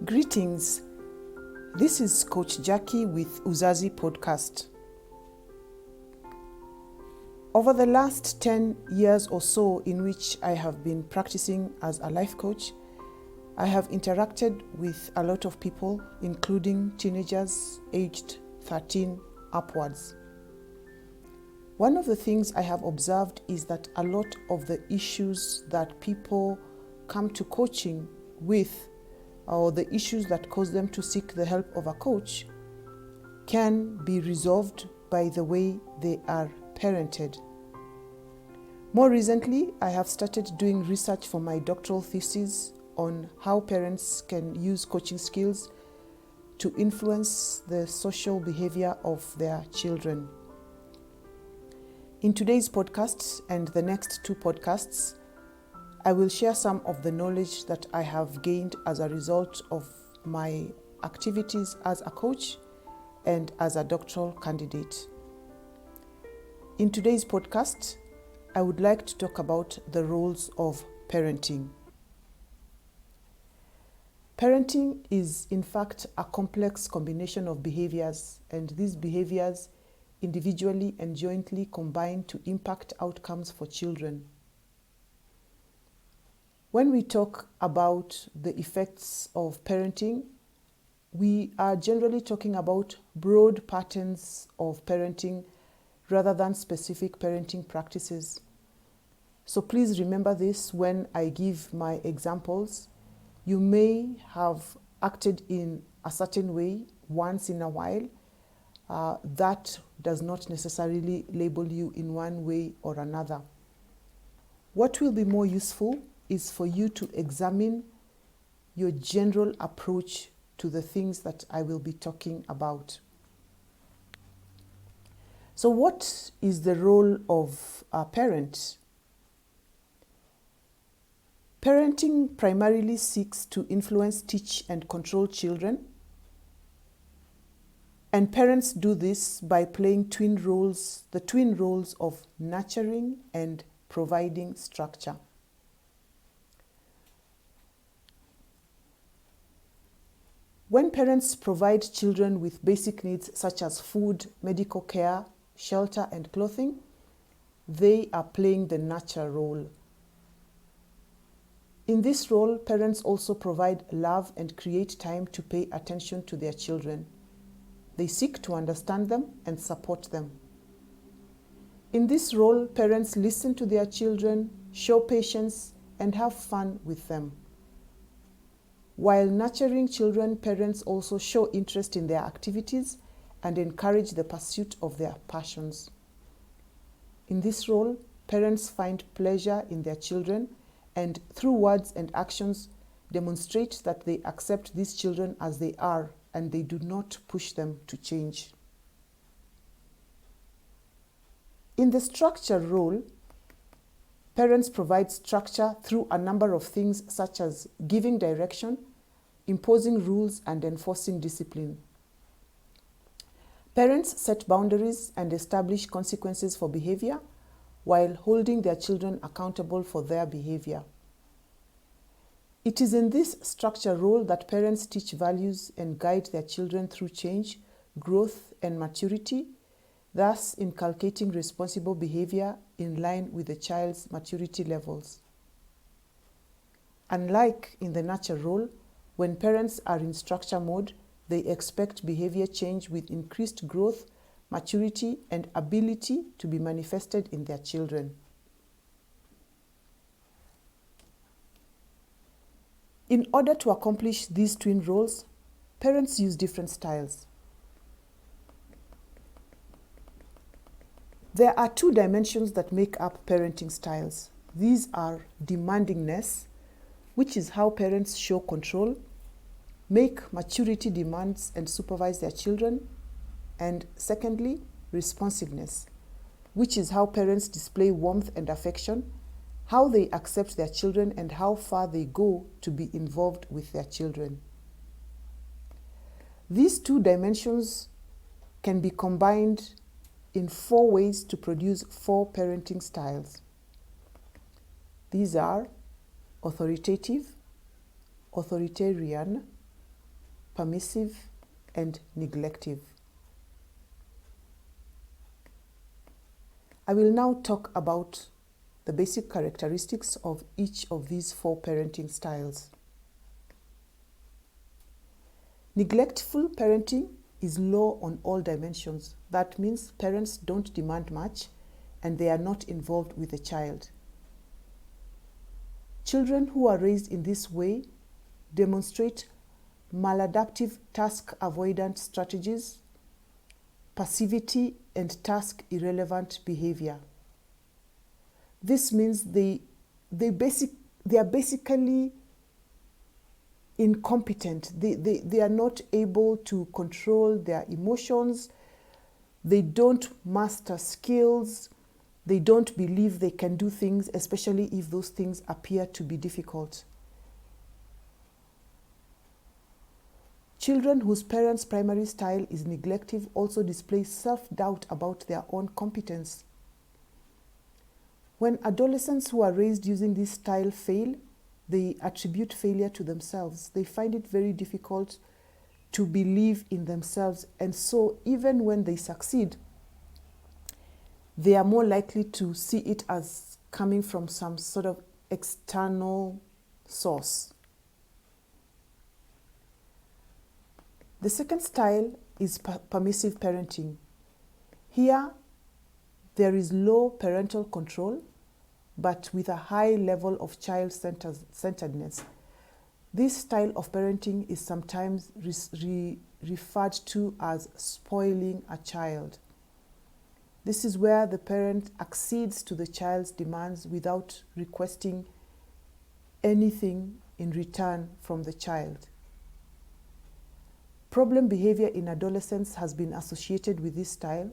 Greetings. This is Coach Jaki with UZAZI podcast. Over the last 10 years or so in which I have been practicing as a life coach, I have interacted with a lot of people, including teenagers aged 13 upwards. One of the things I have observed is that a lot of the issues that people come to coaching with, or the issues that cause them to seek the help of a coach, can be resolved by the way they are parented. More recently, I have started doing research for my doctoral thesis on how parents can use coaching skills to influence the social behavior of their children. In today's podcast and the next two podcasts, I will share some of the knowledge that I have gained as a result of my activities as a coach and as a doctoral candidate. In today's podcast, I would like to talk about the roles of parenting. Parenting is, in fact, a complex combination of behaviors, and these behaviors individually and jointly combine to impact outcomes for children. When we talk about the effects of parenting, we are generally talking about broad patterns of parenting rather than specific parenting practices. So please remember this when I give my examples. You may have acted in a certain way once in a while. That does not necessarily label you in one way or another. What will be more useful is for you to examine your general approach to the things that I will be talking about. So what is the role of a parent? Parenting primarily seeks to influence, teach, and control children. And parents do this by playing the twin roles of nurturing and providing structure. When parents provide children with basic needs such as food, medical care, shelter, and clothing, they are playing the nurture role. In this role, parents also provide love and create time to pay attention to their children. They seek to understand them and support them. In this role, parents listen to their children, show patience, and have fun with them. While nurturing children, parents also show interest in their activities and encourage the pursuit of their passions. In this role, parents find pleasure in their children and, through words and actions, demonstrate that they accept these children as they are and they do not push them to change. In the structure role, parents provide structure through a number of things such as giving direction, imposing rules, and enforcing discipline. Parents set boundaries and establish consequences for behavior while holding their children accountable for their behavior. It is in this structure role that parents teach values and guide their children through change, growth, and maturity, thus inculcating responsible behavior in line with the child's maturity levels. Unlike in the nurture role, when parents are in structure mode, they expect behavior change with increased growth, maturity, and ability to be manifested in their children. In order to accomplish these twin roles, parents use different styles. There are two dimensions that make up parenting styles. These are demandingness, which is how parents show control, make maturity demands, and supervise their children. And secondly, responsiveness, which is how parents display warmth and affection, how they accept their children, and how far they go to be involved with their children. These two dimensions can be combined in 4 ways to produce 4 parenting styles. These are authoritative, authoritarian, permissive, and neglective. I will now talk about the basic characteristics of each of these 4 parenting styles. Neglectful parenting is low on all dimensions. That means parents don't demand much and they are not involved with the child. Children who are raised in this way demonstrate maladaptive task avoidant strategies, passivity, and task irrelevant behavior. This means they are basically incompetent. They are not able to control their emotions. They don't master skills. They don't believe they can do things, especially if those things appear to be difficult. Children whose parents' primary style is neglective also display self-doubt about their own competence. When adolescents who are raised using this style fail, they attribute failure to themselves. They find it very difficult to believe in themselves, and so even when they succeed, they are more likely to see it as coming from some sort of external source. The second style is permissive parenting. Here, there is low parental control, but with a high level of child-centeredness. This style of parenting is sometimes referred to as spoiling a child. This is where the parent accedes to the child's demands without requesting anything in return from the child. Problem behavior in adolescence has been associated with this style,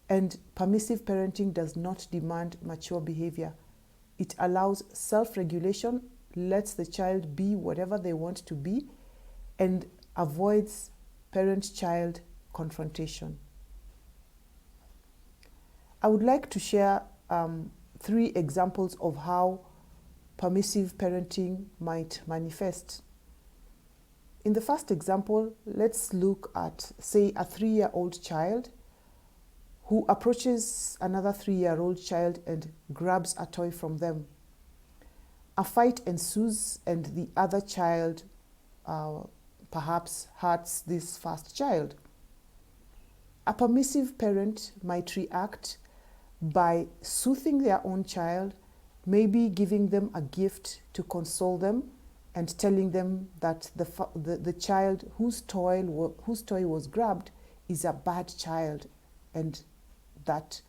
and permissive parenting does not demand mature behavior. It allows self-regulation, lets the child be whatever they want to be, and avoids parent-child confrontation. I would like to share 3 examples of how permissive parenting might manifest. In the first example, let's look at, say, a 3-year-old child who approaches another 3-year-old child and grabs a toy from them. A fight ensues and the other child perhaps hurts this first child. A permissive parent might react by soothing their own child, maybe giving them a gift to console them, and telling them that the child whose toy was grabbed is a bad child and that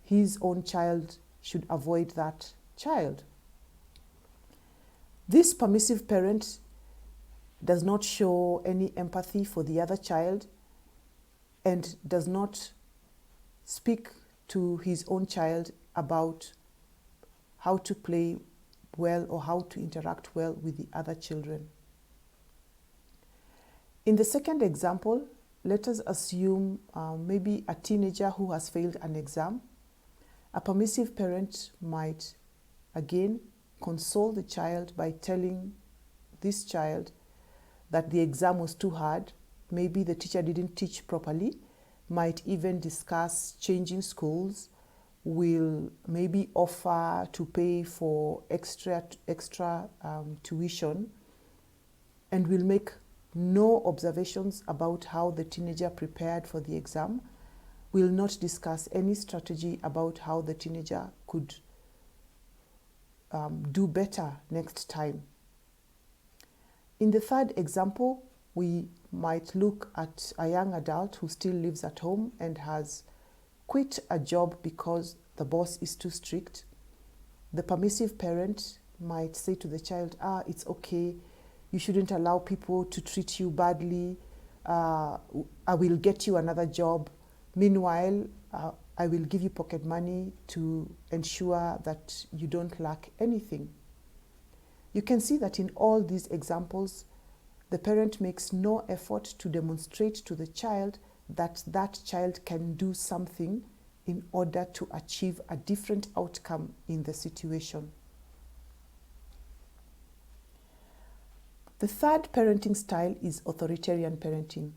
his own child should avoid that child. This permissive parent does not show any empathy for the other child and does not speak to his own child about how to play well or how to interact well with the other children. In the second example, let us assume maybe a teenager who has failed an exam. A permissive parent might again console the child by telling this child that the exam was too hard, maybe the teacher didn't teach properly, might even discuss changing schools, will maybe offer to pay for extra tuition, and will make no observations about how the teenager prepared for the exam, will not discuss any strategy about how the teenager could do better next time. In the third example, we might look at a young adult who still lives at home and has quit a job because the boss is too strict. The permissive parent might say to the child, it's okay, you shouldn't allow people to treat you badly, I will get you another job. Meanwhile, I will give you pocket money to ensure that you don't lack anything. You can see that in all these examples, the parent makes no effort to demonstrate to the child that that child can do something in order to achieve a different outcome in the situation. The third parenting style is authoritarian parenting.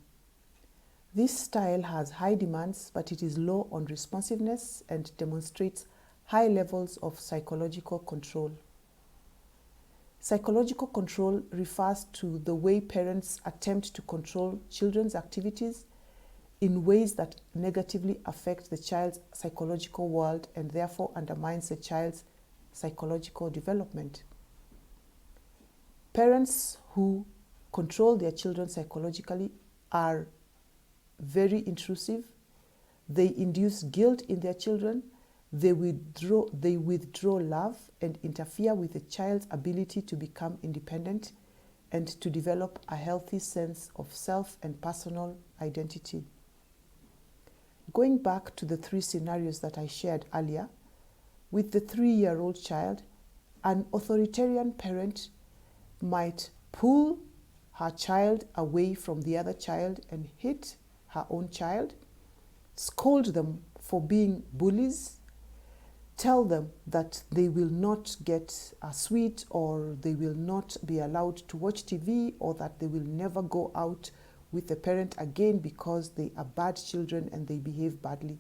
This style has high demands, but it is low on responsiveness and demonstrates high levels of psychological control. Psychological control refers to the way parents attempt to control children's activities in ways that negatively affect the child's psychological world and therefore undermines the child's psychological development. Parents who control their children psychologically are very intrusive. They induce guilt in their children. They withdraw love and interfere with the child's ability to become independent and to develop a healthy sense of self and personal identity. Going back to the 3 scenarios that I shared earlier, with the 3-year-old child, an authoritarian parent might pull her child away from the other child and hit her own child, scold them for being bullies, tell them that they will not get a sweet or they will not be allowed to watch TV or that they will never go out with the parent again because they are bad children and they behave badly.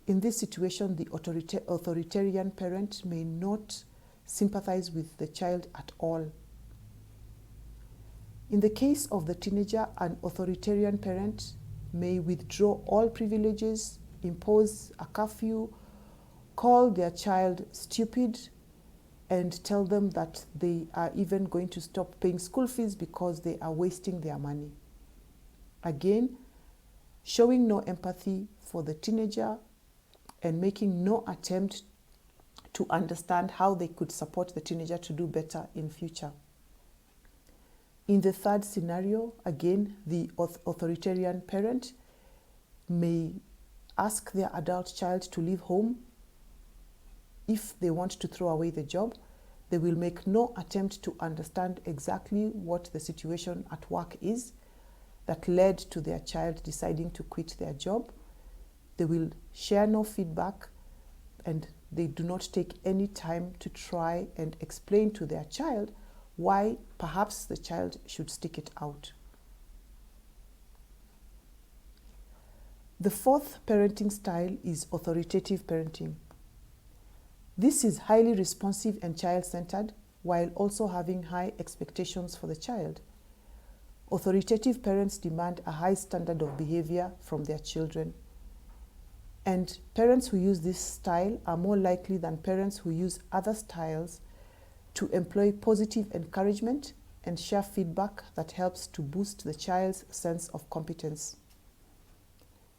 In this situation, the authoritarian parent may not sympathize with the child at all. In the case of the teenager, an authoritarian parent may withdraw all privileges, impose a curfew, call their child stupid, and tell them that they are even going to stop paying school fees because they are wasting their money. Again, showing no empathy for the teenager and making no attempt to understand how they could support the teenager to do better in future. In the third scenario, again, the authoritarian parent may ask their adult child to leave home. If they want to throw away the job, they will make no attempt to understand exactly what the situation at work is that led to their child deciding to quit their job. They will share no feedback, and they do not take any time to try and explain to their child why perhaps the child should stick it out. The fourth parenting style is authoritative parenting. This is highly responsive and child-centered while also having high expectations for the child. Authoritative parents demand a high standard of behavior from their children. And parents who use this style are more likely than parents who use other styles to employ positive encouragement and share feedback that helps to boost the child's sense of competence.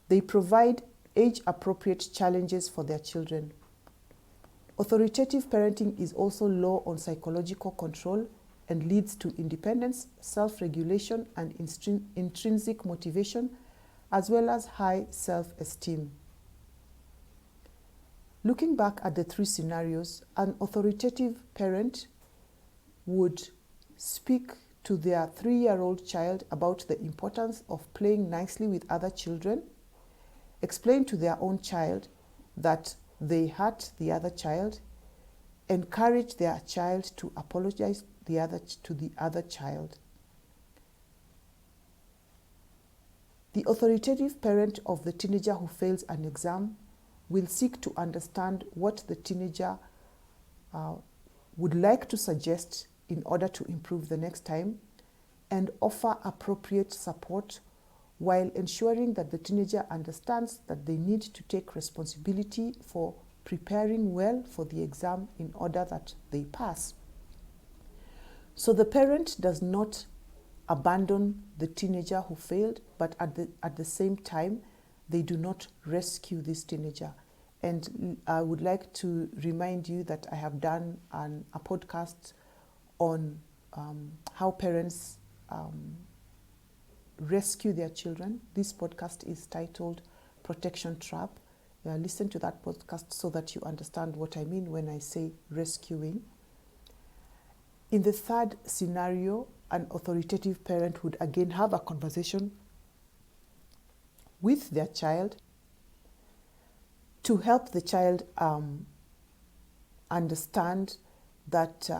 They provide age-appropriate challenges for their children. Authoritative parenting is also low on psychological control and leads to independence, self-regulation, and intrinsic motivation, as well as high self-esteem. Looking back at the 3 scenarios, an authoritative parent would speak to their 3-year-old child about the importance of playing nicely with other children, explain to their own child that they hurt the other child, encourage their child to apologize to the other child. The authoritative parent of the teenager who fails an exam will seek to understand what the teenager would like to suggest in order to improve the next time and offer appropriate support while ensuring that the teenager understands that they need to take responsibility for preparing well for the exam in order that they pass. So the parent does not abandon the teenager who failed, but at the same time, they do not rescue this teenager. And I would like to remind you that I have done a podcast on how parents rescue their children. This podcast is titled Protection Trap. Listen to that podcast so that you understand what I mean when I say rescuing. In the third scenario, an authoritative parent would again have a conversation with their child to help the child understand that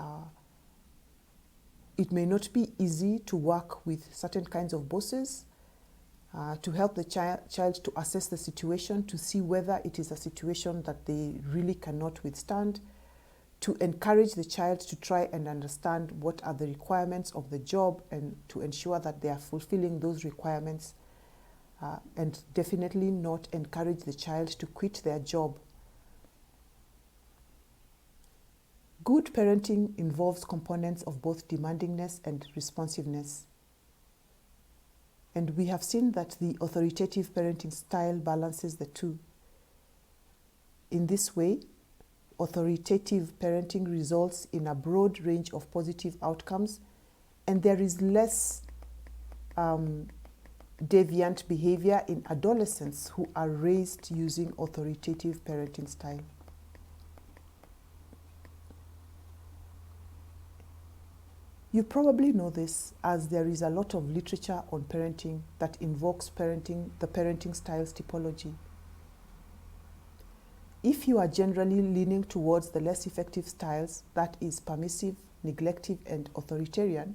It may not be easy to work with certain kinds of bosses, to help the child to assess the situation, to see whether it is a situation that they really cannot withstand, to encourage the child to try and understand what are the requirements of the job and to ensure that they are fulfilling those requirements, and definitely not encourage the child to quit their job. Good parenting involves components of both demandingness and responsiveness. And we have seen that the authoritative parenting style balances the two. In this way, authoritative parenting results in a broad range of positive outcomes, and there is less deviant behavior in adolescents who are raised using authoritative parenting style. You probably know this, as there is a lot of literature on parenting that invokes the parenting styles typology. If you are generally leaning towards the less effective styles, that is permissive, neglective, and authoritarian,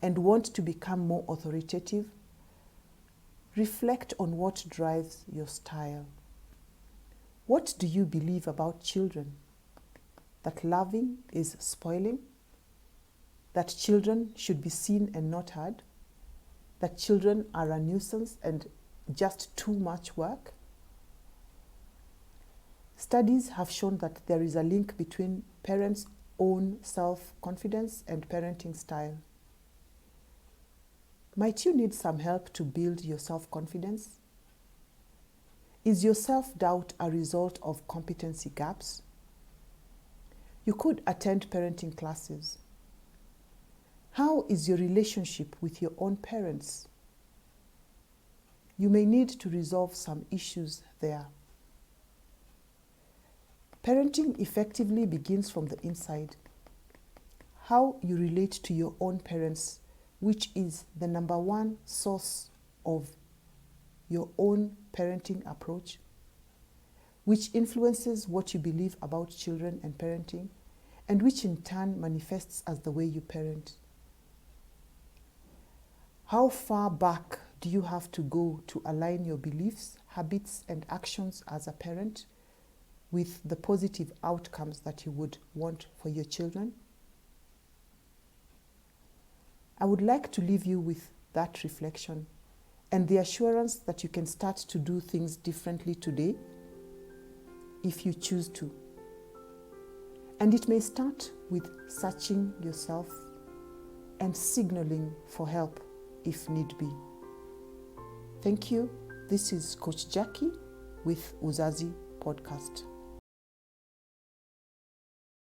and want to become more authoritative, reflect on what drives your style. What do you believe about children? That loving is spoiling? That children should be seen and not heard? That children are a nuisance and just too much work? Studies have shown that there is a link between parents' own self-confidence and parenting style. Might you need some help to build your self-confidence? Is your self-doubt a result of competency gaps? You could attend parenting classes. How is your relationship with your own parents? You may need to resolve some issues there. Parenting effectively begins from the inside. How you relate to your own parents, which is the number one source of your own parenting approach, which influences what you believe about children and parenting, and which in turn manifests as the way you parent. How far back do you have to go to align your beliefs, habits, and actions as a parent with the positive outcomes that you would want for your children? I would like to leave you with that reflection and the assurance that you can start to do things differently today if you choose to. And it may start with searching yourself and signaling for help if need be. Thank you. This is Coach Jaki with UZAZI Podcast.